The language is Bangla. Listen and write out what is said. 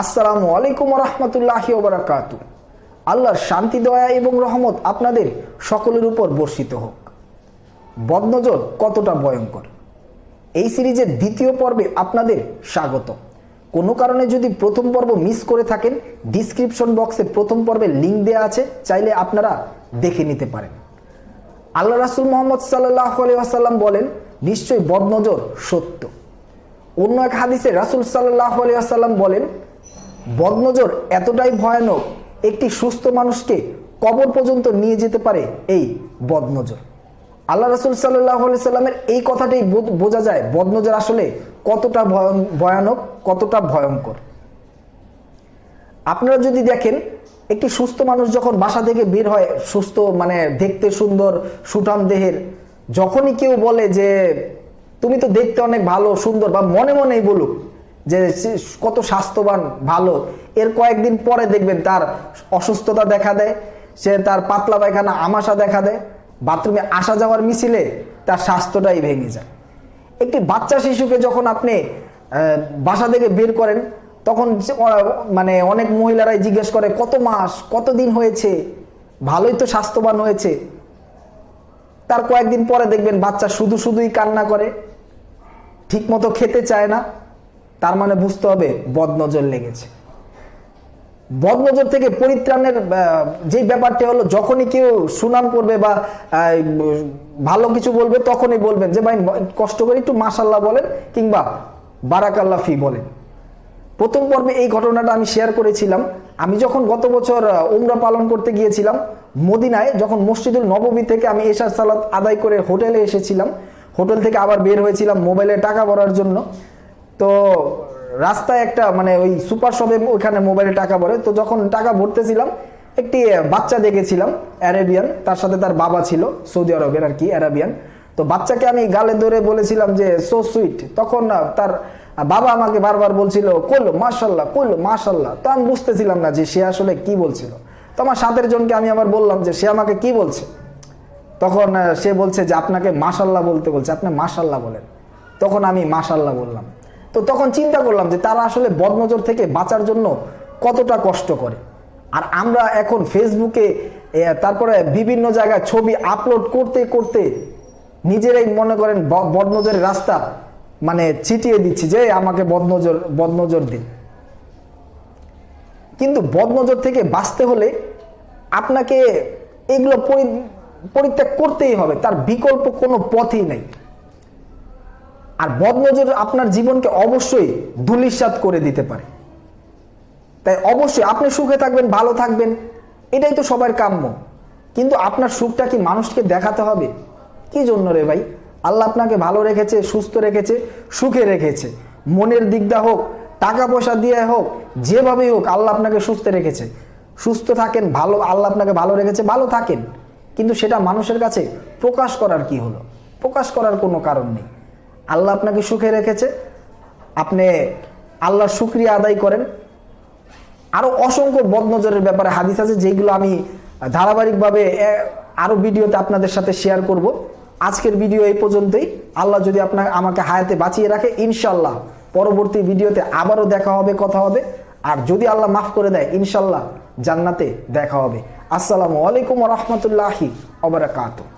আসসালামু আলাইকুম ওয়া রাহমাতুল্লাহি ওয়া বারাকাতুহু। আল্লাহর শান্তি দয়া এবং রহমত আপনাদের সকলের উপর বর্ষিত হোক। বদনজর কতটা ভয়ঙ্কর, এই সিরিজের দ্বিতীয় পর্বে আপনাদের স্বাগত। কোনো কারণে যদি প্রথম পর্ব মিস করে থাকেন, ডিসক্রিপশন বক্সে প্রথম পর্বের লিঙ্ক দেওয়া আছে, চাইলে আপনারা দেখে নিতে পারেন। আল্লাহ রাসূল মুহাম্মদ সাল্লাল্লাহু আলাইহি ওয়াসাল্লাম বলেন, নিশ্চয়ই বদনজর সত্য। অন্য এক হাদিসে রাসূল সাল্লাল্লাহু আলাইহি ওয়াসাল্লাম বলেন, বদনজর এতটাই ভয়ানক, একটি সুস্থ মানুষকে কবর পর্যন্ত নিয়ে যেতে পারে এই বদনজর। আল্লাহ রাসূল সাল্লাল্লাহু আলাইহি ওয়াসাল্লামের এই কথাটাই বোঝা যায় বদনজর আসলে কতটা ভয়ানক, কতটা ভয়ঙ্কর। আপনারা যদি দেখেন, একটি সুস্থ মানুষ যখন বাসা থেকে বের হয়, সুস্থ মানে দেখতে সুন্দর সুঠাম দেহের, যখনই কেউ বলে যে তুমি তো দেখতে অনেক ভালো সুন্দর, বা মনে মনেই বলুক যে কত স্বাস্থ্যবান ভালো, এর কয়েকদিন পরে দেখবেন তার অসুস্থতা দেখা দেয়, সে তার পাতলা পায়খানা আমাশা দেখা দেয়, বাথরুমে আসা যাওয়ার মিছিলে তার স্বাস্থ্যটাই ভেঙে যায়। একটি বাচ্চা শিশুকে যখন আপনি বাসা থেকে বের করেন, তখন মানে অনেক মহিলারাই জিজ্ঞেস করে কত মাস কতদিন হয়েছে, ভালোই তো স্বাস্থ্যবান হয়েছে। তার কয়েকদিন পরে দেখবেন বাচ্চা শুধুই কান্না করে, ঠিকমতো খেতে চায় না, তার মানে বুঝতে হবে বদনজর লেগেছে। বদনজর থেকে পরিত্রাণের যে ব্যাপারটি হলো, যখনই কেউ সুনাম করবে বা ভালো কিছু বলবে, তখনই বলবেন যে ভাই কষ্ট করে একটু মাশাআল্লাহ বলেন কিংবা বারাকাল্লাহ ফি বলেন। প্রথম পর্বে এই ঘটনাটা আমি শেয়ার করেছিলাম। আমি যখন গত বছর উমরা পালন করতে গিয়েছিলাম মদিনায়, যখন মসজিদুল নববী থেকে আমি এশার সালাত আদায় করে হোটেলে এসেছিলাম, হোটেল থেকে আবার বের হয়েছিলাম মোবাইলে টাকা ভরার জন্য। তো রাস্তায় একটা মানে ওই সুপার শপে ওইখানে মোবাইলে টাকা ভরে, তো যখন টাকা ভরতেছিলাম একটি বাচ্চা দেখেছিলাম অ্যারাবিয়ান, তার সাথে তার বাবা ছিল সৌদি আরবের আর কি অ্যারাবিয়ান। তো বাচ্চাকে আমি গালে ধরে বলেছিলাম যে সো সুইট, তখন তার বাবা আমাকে বারবার বলছিল কইলো মাশাল্লাহ, কইলো মাশাল্লাহ। তো আমি বুঝতেছিলাম না যে সে আসলে কি বলছিল। তো আমার সাথের জনকে আমি আবার বললাম যে সে আমাকে কি বলছে, তখন সে বলছে যে আপনাকে মাশাল্লাহ বলতে বলছে, আপনি মাশাল্লাহ বলেন। তখন আমি মাশাল্লাহ বললাম। তো তখন চিন্তা করলাম যে তারা আসলে বদনজর থেকে বাঁচার জন্য কতটা কষ্ট করে। আর আমরা এখন ফেসবুকে তারপরে বিভিন্ন জায়গায় ছবি আপলোড করতে করতে নিজেরাই মনে করেন বদনজরের রাস্তা মানে ছিটিয়ে দিচ্ছি যে আমাকে বদনজর দিন। কিন্তু বদনজর থেকে বাঁচতে হলে আপনাকে এগুলো পরিত্যাগ করতেই হবে, তার বিকল্প কোনো পথই নেই। আর বদনজর আপনার জীবনকে অবশ্যই ধূলিসাৎ করে দিতে পারে। তাই অবশ্যই আপনি সুখে থাকবেন, ভালো থাকবেন, এটাই তো সবার কাম্য। কিন্তু আপনার সুখটা কি মানুষকে দেখাতে হবে? কি জন্য রে ভাই? আল্লাহ আপনাকে ভালো রেখেছে, সুস্থ রেখেছে, সুখে রেখেছে, মনের দিকটা হোক, টাকা পয়সা দিয়ে হোক, যেভাবেই হোক আল্লাহ আপনাকে সুস্থ রেখেছে। সুস্থ থাকেন, ভালো, আল্লাহ আপনাকে ভালো রেখেছে, ভালো থাকেন। কিন্তু সেটা মানুষের কাছে প্রকাশ করার কি হলো? প্রকাশ করার কোনো কারণ নেই। আল্লাহ আপনাকে সুখে রেখেছে, আপনি আল্লাহর শুকরিয়া আদায় করেন। আরো অসংখ্য বদনজরের ব্যাপারে হাদিস আছে, যেগুলো আমি ধারাবাহিকভাবে আরো ভিডিওতে আপনাদের সাথে শেয়ার করব। আজকের ভিডিও এই পর্যন্তই। আল্লাহ যদি আমাকে হায়াতে বাঁচিয়ে রাখে, ইনশাল্লাহ পরবর্তী ভিডিওতে আবারও দেখা হবে, কথা হবে। আর যদি আল্লাহ মাফ করে দেয়, ইনশাল্লাহ জান্নাতে দেখা হবে। আসসালামু আলাইকুম ওয়া রাহমাতুল্লাহি ওয়া বারাকাতুহু।